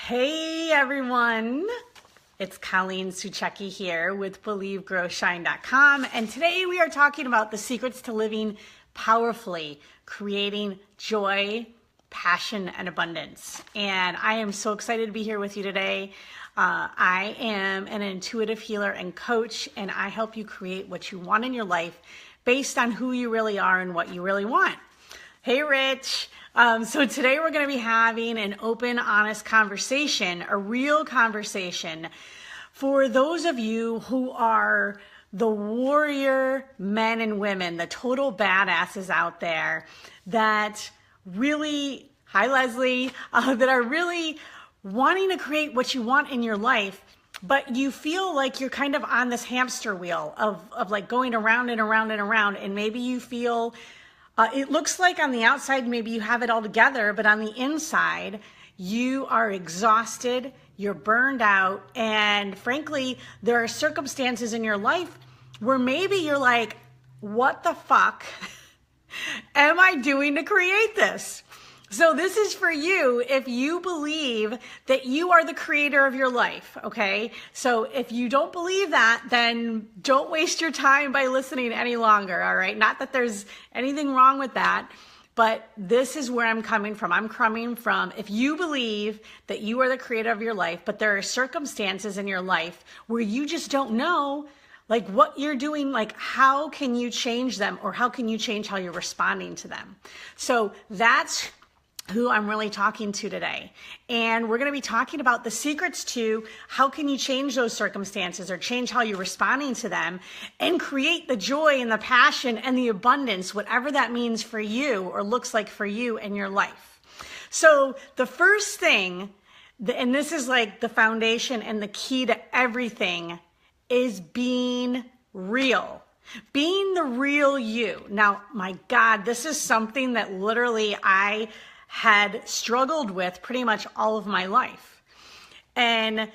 Hey everyone, it's Colleen Suchecki here with BelieveGrowShine.com, and today we are talking about the secrets to living powerfully, creating joy, passion, and abundance. And I am so excited to be here with you today. I am an intuitive healer and coach, and I help you create what you want in your life based on who you really are and what you really want. Hey Rich. So today we're going to be having an open, honest conversation, a real conversation for those of you who are the warrior men and women, the total badasses out there that really, hi Leslie, that are really wanting to create what you want in your life, but you feel like you're kind of on this hamster wheel of like going around and around and around, and maybe you feel it looks like on the outside, maybe you have it all together, but on the inside, you are exhausted, you're burned out, and frankly, there are circumstances in your life where maybe you're like, what the fuck am I doing to create this? So this is for you if you believe that you are the creator of your life, okay? So if you don't believe that, then don't waste your time by listening any longer, all right? Not that there's anything wrong with that, but this is where I'm coming from. I'm coming from if you believe that you are the creator of your life, but there are circumstances in your life where you just don't know like what you're doing, like how can you change them, or how can you change how you're responding to them? So that's who I'm really talking to today. And we're going to be talking about the secrets to how can you change those circumstances or change how you're responding to them and create the joy and the passion and the abundance, whatever that means for you or looks like for you in your life. So the first thing, and this is like the foundation and the key to everything, is being real. Being the real you. Now, my God, this is something that literally I had struggled with pretty much all of my life. And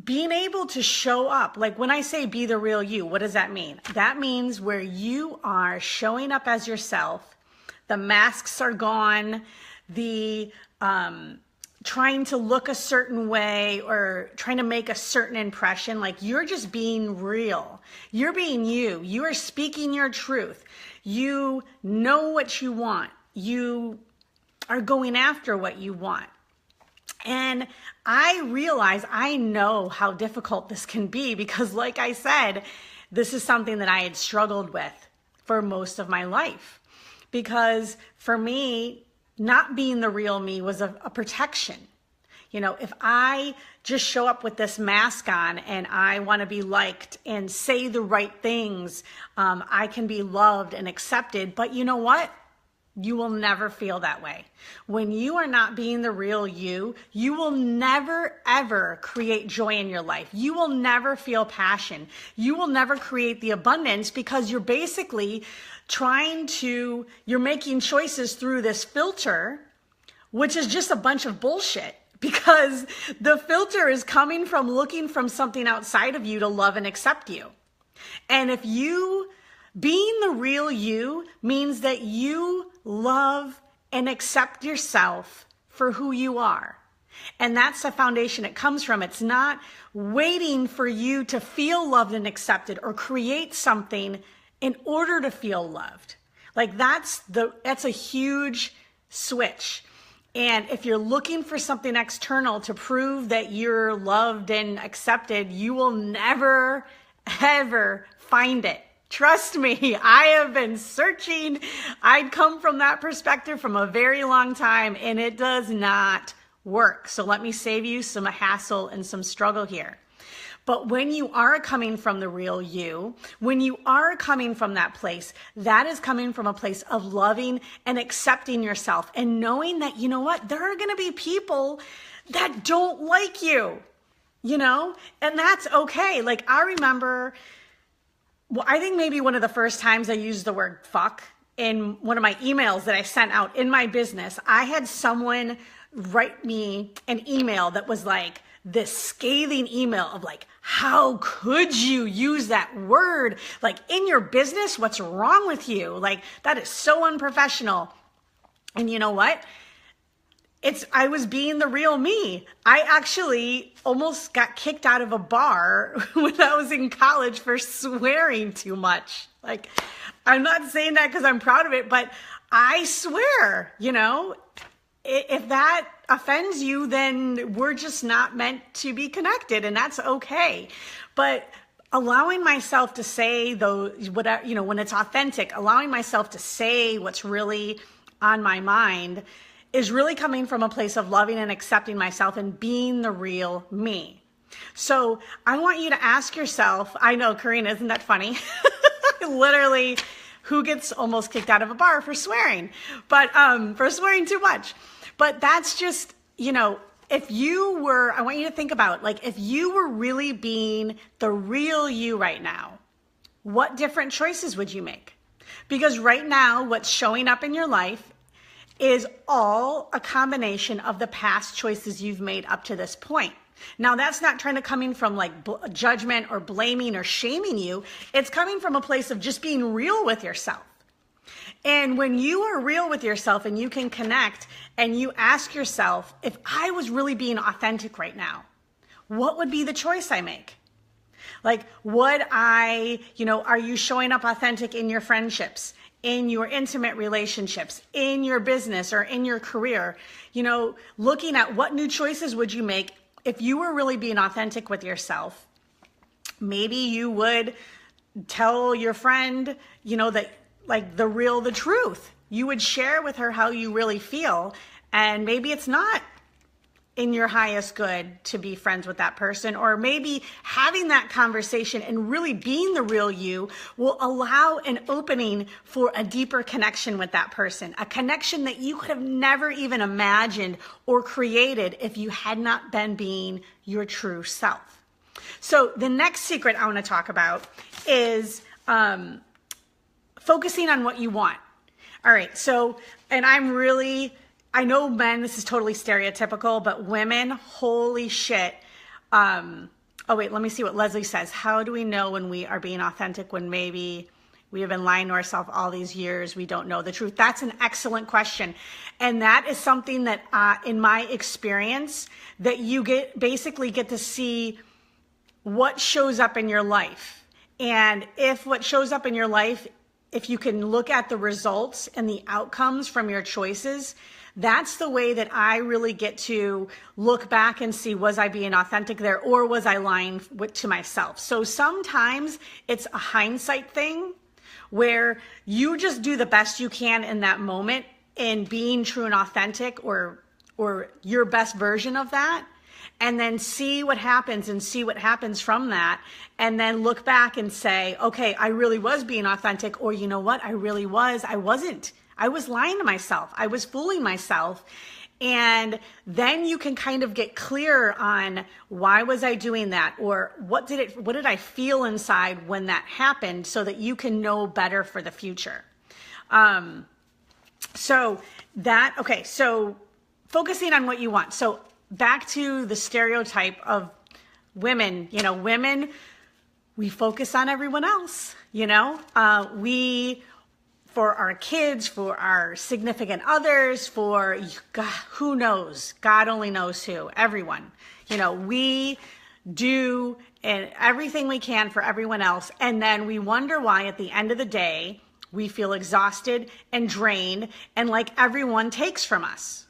being able to show up, like when I say be the real you, what does that mean? That means where you are showing up as yourself, the masks are gone, the trying to look a certain way or trying to make a certain impression, like you're just being real. You're being you. You are speaking your truth. You know what you want. You are going after what you want. And I realize, I know how difficult this can be because like I said, this is something that I had struggled with for most of my life. Because for me, not being the real me was a protection. You know, if I just show up with this mask on and I want to be liked and say the right things, I can be loved and accepted. But you know what? You will never feel that way. When you are not being the real you, you will never, ever create joy in your life. You will never feel passion. You will never create the abundance because you're basically you're making choices through this filter, which is just a bunch of bullshit because the filter is coming from looking from something outside of you to love and accept you. And if you being the real you means that you love and accept yourself for who you are. And that's the foundation it comes from. It's not waiting for you to feel loved and accepted or create something in order to feel loved. Like that's a huge switch. And if you're looking for something external to prove that you're loved and accepted, you will never, ever find it. Trust me, I have been searching. I'd come from that perspective from a very long time, and it does not work. So let me save you some hassle and some struggle here. But when you are coming from the real you, when you are coming from that place, that is coming from a place of loving and accepting yourself and knowing that, you know what, there are going to be people that don't like you, you know, and that's okay. Like I remember, well, I think maybe one of the first times I used the word fuck in one of my emails that I sent out in my business, I had someone write me an email that was like this scathing email of like, how could you use that word like in your business? What's wrong with you? Like that is so unprofessional. And you know what? I was being the real me. I actually almost got kicked out of a bar when I was in college for swearing too much. Like, I'm not saying that because I'm proud of it, but I swear, if that offends you, then we're just not meant to be connected, and that's okay. But allowing myself to say those, whatever, when it's authentic, allowing myself to say what's really on my mind is really coming from a place of loving and accepting myself and being the real me. So I want you to ask yourself, I know, Karina, isn't that funny? Literally, who gets almost kicked out of a bar for swearing, but for swearing too much. But that's just, if you were, I want you to think about, like, if you were really being the real you right now, what different choices would you make? Because right now, what's showing up in your life is all a combination of the past choices you've made up to this point. Now, that's not trying to coming from like judgment or blaming or shaming you. It's coming from a place of just being real with yourself. And when you are real with yourself and you can connect and you ask yourself, if I was really being authentic right now, what would be the choice I make? Like, are you showing up authentic in your friendships, in your intimate relationships, in your business or in your career? Looking at what new choices would you make if you were really being authentic with yourself. Maybe you would tell your friend, that like the truth. You would share with her how you really feel. And maybe it's not in your highest good to be friends with that person, or maybe having that conversation and really being the real you will allow an opening for a deeper connection with that person, a connection that you could have never even imagined or created if you had not been being your true self. So the next secret I want to talk about is focusing on what you want. All right, so, and I know men, this is totally stereotypical, but women, holy shit. Oh wait, let me see what Leslie says. How do we know when we are being authentic when maybe we have been lying to ourselves all these years, we don't know the truth? That's an excellent question. And that is something that in my experience, that you basically get to see what shows up in your life. And if what shows up in your life, if you can look at the results and the outcomes from your choices, that's the way that I really get to look back and see, was I being authentic there, or was I lying to myself? So sometimes it's a hindsight thing where you just do the best you can in that moment in being true and authentic, or your best version of that, and then see what happens from that, and then look back and say, okay, I really was being authentic, or you know what, I wasn't. I was lying to myself. I was fooling myself. And then you can kind of get clear on, why was I doing that? Or what did I feel inside when that happened, so that you can know better for the future. So focusing on what you want. So back to the stereotype of women, women, we focus on everyone else, for our kids, for our significant others, for God, who knows? God only knows who, everyone. We do everything we can for everyone else. And then we wonder why at the end of the day, we feel exhausted and drained and like everyone takes from us.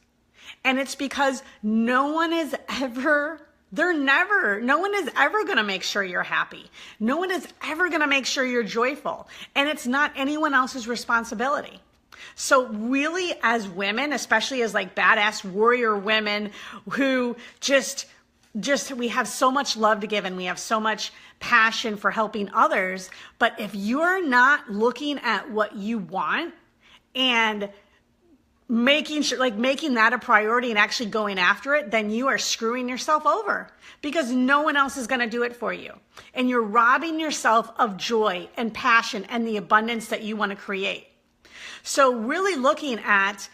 And it's because no one is ever going to make sure you're happy. No one is ever going to make sure you're joyful. And it's not anyone else's responsibility. So really, as women, especially as like badass warrior women who just we have so much love to give and we have so much passion for helping others. But if you're not looking at what you want and making that a priority and actually going after it, then you are screwing yourself over, because no one else is going to do it for you. And you're robbing yourself of joy and passion and the abundance that you want to create. So really looking at,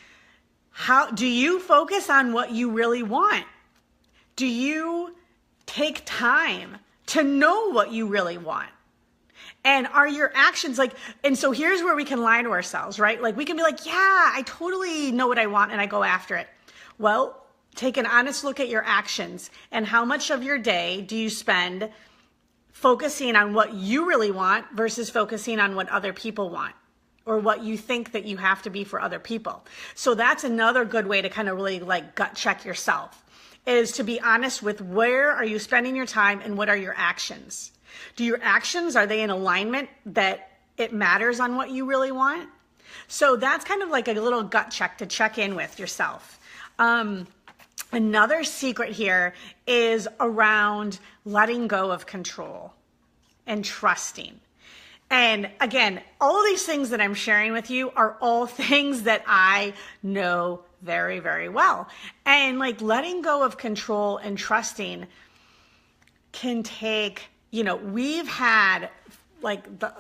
how do you focus on what you really want? Do you take time to know what you really want? And are your actions and so here's where we can lie to ourselves, right? Like we can be like, yeah, I totally know what I want and I go after it. Well, take an honest look at your actions and how much of your day do you spend focusing on what you really want versus focusing on what other people want or what you think that you have to be for other people. So that's another good way to kind of really like gut check yourself, is to be honest with where are you spending your time and what are your actions. Do your actions, are they in alignment that it matters on what you really want? So that's kind of like a little gut check to check in with yourself. Another secret here is around letting go of control and trusting. And again, all of these things that I'm sharing with you are all things that I know very, very well. And like letting go of control and trusting can take, we've had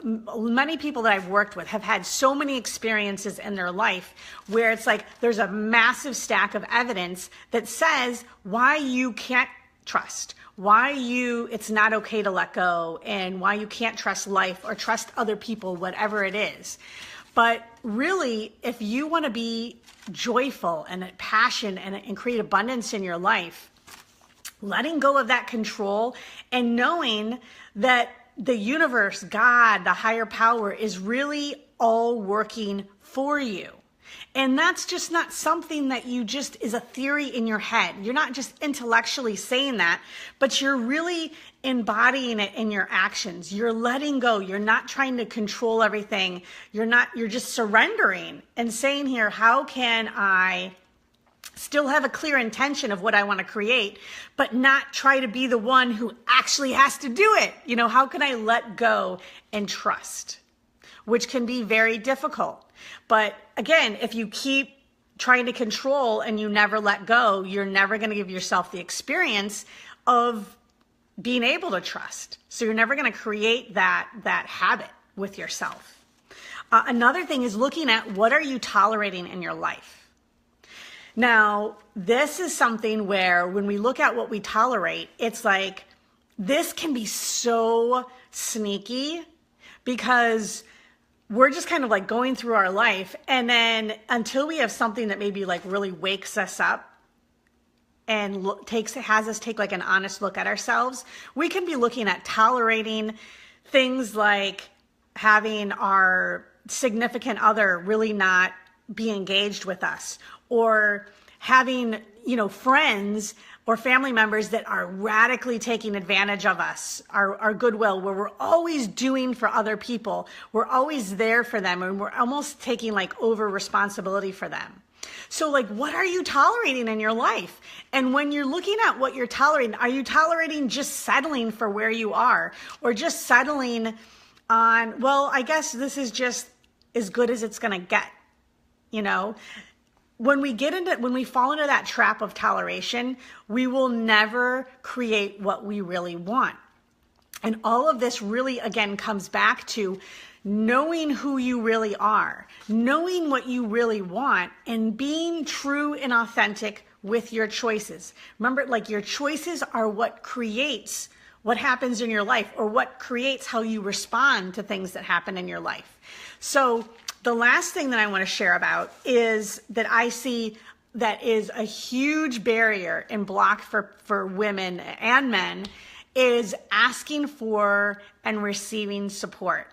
many people that I've worked with have had so many experiences in their life where it's like there's a massive stack of evidence that says why you can't trust, why it's not okay to let go, and why you can't trust life or trust other people, whatever it is. But really, if you want to be joyful and passion and create abundance in your life, letting go of that control and knowing that the universe, God, the higher power is really all working for you. And that's just not something that you just is a theory in your head. You're not just intellectually saying that, but you're really embodying it in your actions. You're letting go. You're not trying to control everything. You're just surrendering and saying here, how can I still have a clear intention of what I want to create, but not try to be the one who actually has to do it? How can I let go and trust? Which can be very difficult. But again, if you keep trying to control and you never let go, you're never going to give yourself the experience of being able to trust. So you're never going to create that habit with yourself. Another thing is looking at what are you tolerating in your life. Now, this is something where when we look at what we tolerate, it's like this can be so sneaky because we're just kind of like going through our life, and then until we have something that maybe like really wakes us up and has us take like an honest look at ourselves, we can be looking at tolerating things like having our significant other really not be engaged with us, or having, friends or family members that are radically taking advantage of us, our goodwill, where we're always doing for other people. We're always there for them, and we're almost taking like over responsibility for them. So like, what are you tolerating in your life? And when you're looking at what you're tolerating, are you tolerating just settling for where you are, or just settling on, well, I guess this is just as good as it's going to get? When we fall into that trap of toleration, we will never create what we really want. And all of this really, again, comes back to knowing who you really are, knowing what you really want, and being true and authentic with your choices. Remember, like, your choices are what creates what happens in your life, or what creates how you respond to things that happen in your life. So the last thing that I want to share about is that I see that is a huge barrier and block for women and men is asking for and receiving support.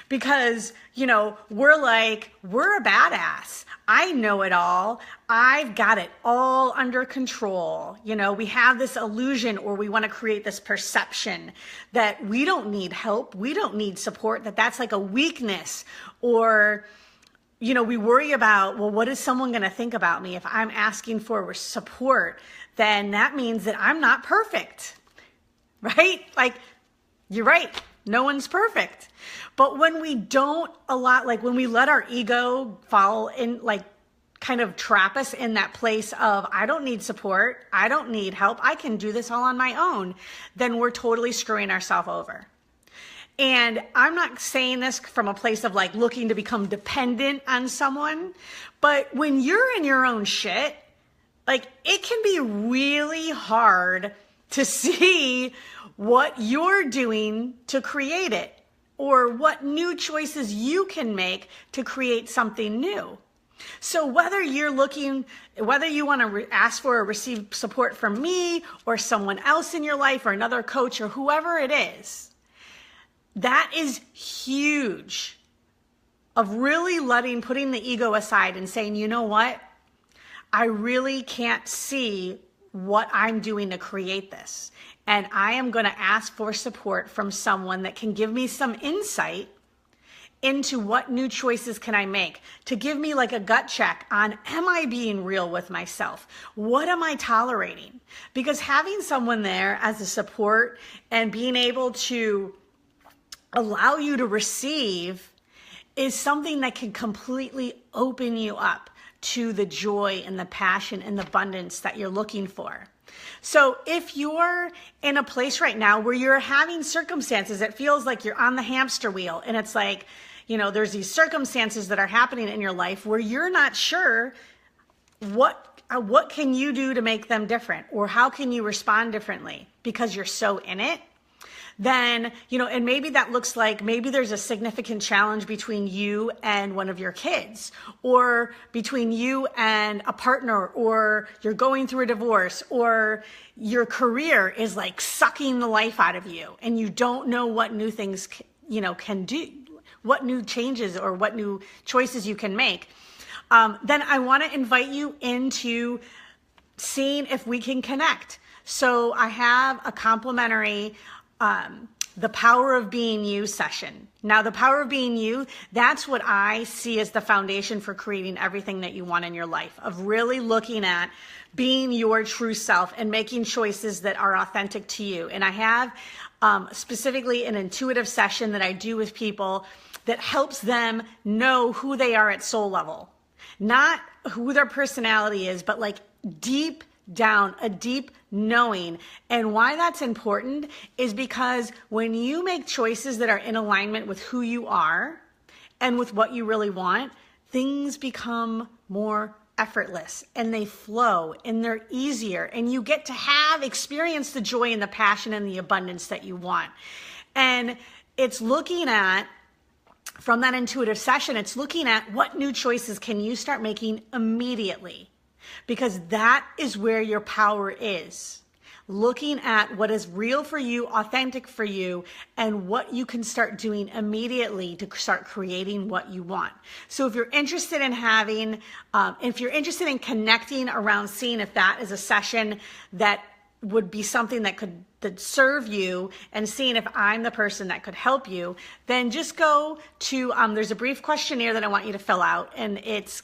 Because, we're a badass. I know it all. I've got it all under control. We have this illusion, or we want to create this perception that we don't need help. We don't need support, that's like a weakness. Or, we worry about, well, what is someone going to think about me? If I'm asking for support, then that means that I'm not perfect, right? Like, you're right. No one's perfect. But when we when we let our ego fall in, kind of trap us in that place of, I don't need support, I don't need help, I can do this all on my own, then we're totally screwing ourselves over. And I'm not saying this from a place of looking to become dependent on someone, but when you're in your own shit, it can be really hard to see what you're doing to create it, or what new choices you can make to create something new. So whether you want to ask for or receive support from me or someone else in your life or another coach or whoever it is, that is huge, of really putting the ego aside and saying, you know what? I really can't see what I'm doing to create this. And I am going to ask for support from someone that can give me some insight into what new choices can I make, to give me like a gut check on, am I being real with myself? What am I tolerating? Because having someone there as a support and being able to allow you to receive is something that can completely open you up to the joy and the passion and the abundance that you're looking for. So if you're in a place right now where you're having circumstances, it feels like you're on the hamster wheel, and it's like, there's these circumstances that are happening in your life where you're not sure what can you do to make them different, or how can you respond differently because you're so in it. Then, and maybe that looks like, maybe there's a significant challenge between you and one of your kids, or between you and a partner, or you're going through a divorce, or your career is like sucking the life out of you and you don't know what new things, can do, what new changes or what new choices you can make. Then I want to invite you into seeing if we can connect. So I have a complimentary The Power of Being You session. Now, the power of being you, that's what I see as the foundation for creating everything that you want in your life, of really looking at being your true self and making choices that are authentic to you. And I have specifically an intuitive session that I do with people that helps them know who they are at soul level, not who their personality is, but like deep down, a deep knowing. And why that's important is because when you make choices that are in alignment with who you are and with what you really want, things become more effortless and they flow and they're easier, and you get to experience the joy and the passion and the abundance that you want. And it's looking at, from that intuitive session, it's looking at what new choices can you start making immediately, because that is where your power is. Looking at what is real for you, authentic for you, and what you can start doing immediately to start creating what you want. So if you're interested in if you're interested in connecting around seeing if that is a session that would be something that could serve you, and seeing if I'm the person that could help you, then just go to, there's a brief questionnaire that I want you to fill out. And it's,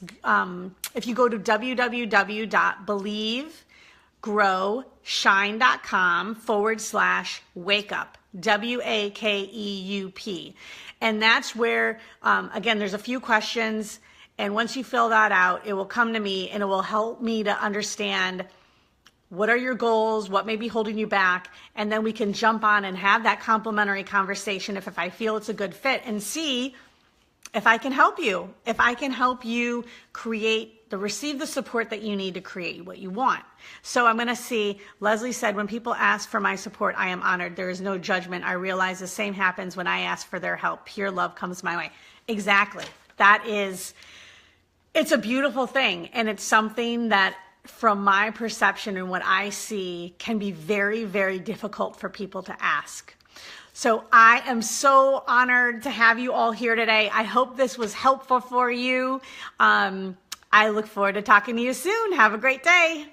if you go to www.believegrowshine.com/wakeup, WAKEUP. And that's where, again, there's a few questions. And once you fill that out, it will come to me and it will help me to understand what are your goals, what may be holding you back, and then we can jump on and have that complimentary conversation if I feel it's a good fit, and see if I can help you, receive the support that you need to create what you want. So I'm going to see, Leslie said, when people ask for my support, I am honored. There is no judgment. I realize the same happens when I ask for their help. Pure love comes my way. Exactly. It's a beautiful thing. And it's something that, from my perception and what I see, can be very, very difficult for people to ask. So I am so honored to have you all here today. I hope this was helpful for you. I look forward to talking to you soon. Have a great day.